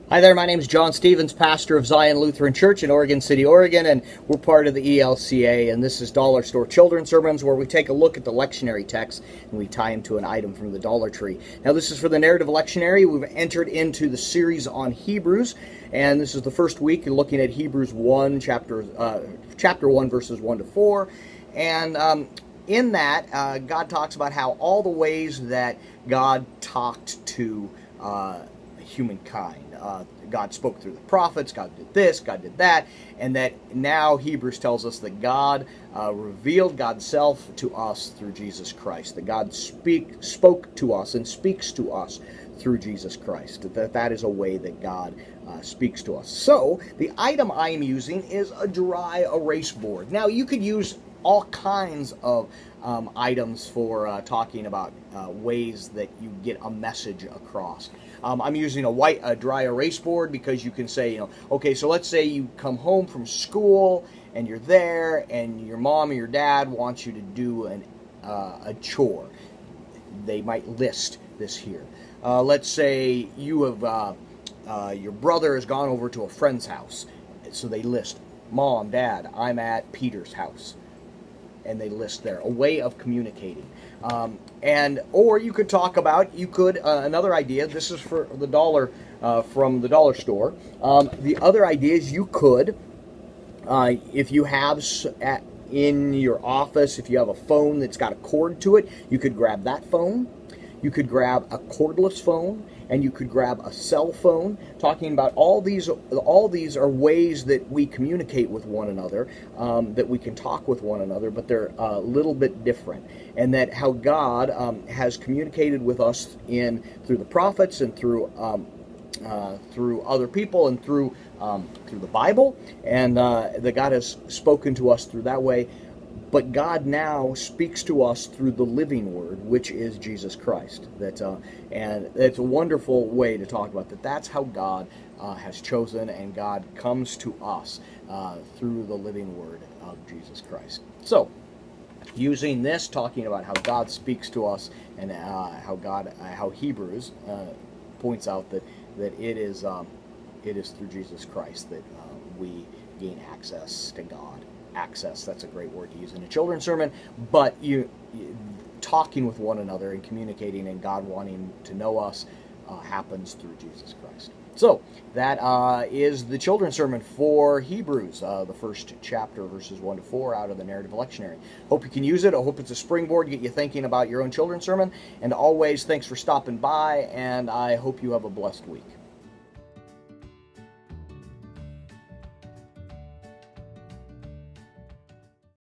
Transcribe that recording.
Hi there, my name is John Stevens, pastor of Zion Lutheran Church in Oregon City, Oregon, and we're part of the ELCA, and this is Dollar Store Children's Sermons, where we take a look at the lectionary text and we tie them to an item from the Dollar Tree. Now, this is for the narrative lectionary. We've entered into the series on Hebrews, and this is the first week looking at Hebrews 1, chapter 1, verses 1 to 4, and in that, God talks about how all the ways that God talked to humankind. God spoke through the prophets, God did this, God did that, and that now Hebrews tells us that God revealed God's self to us through Jesus Christ, that God spoke to us and speaks to us through Jesus Christ, that is a way that God speaks to us. So, the item I am using is a dry erase board. Now, you could use all kinds of items for talking about ways that you get a message across. I'm using a dry erase board because you can say, okay, so let's say you come home from school and you're there and your mom or your dad wants you to do a chore. They might list this here. Let's say you have your brother has gone over to a friend's house, so they list, Mom, Dad, I'm at Peter's house. And they list there a way of communicating, or you could talk about another idea. This is for the dollar from the dollar store. The other idea is you could, if you have in your office, if you have a phone that's got a cord to it, you could grab that phone. You could grab a cordless phone, and you could grab a cell phone, talking about all these are ways that we communicate with one another, that we can talk with one another, but they're a little bit different. And that how God has communicated with us through the prophets and through other people and through the Bible, and that God has spoken to us through that way. But God now speaks to us through the living Word, which is Jesus Christ. And it's a wonderful way to talk about that. That's how God has chosen, and God comes to us through the living Word of Jesus Christ. So, using this, talking about how God speaks to us, and how Hebrews points out that it is through Jesus Christ that we gain access to God. Access, that's a great word to use in a children's sermon, but you talking with one another and communicating and God wanting to know us happens through Jesus Christ. So that is the children's sermon for Hebrews, the first chapter, verses 1 to 4 out of the narrative lectionary. Hope you can use it. I hope it's a springboard to get you thinking about your own children's sermon. And always, thanks for stopping by, and I hope you have a blessed week.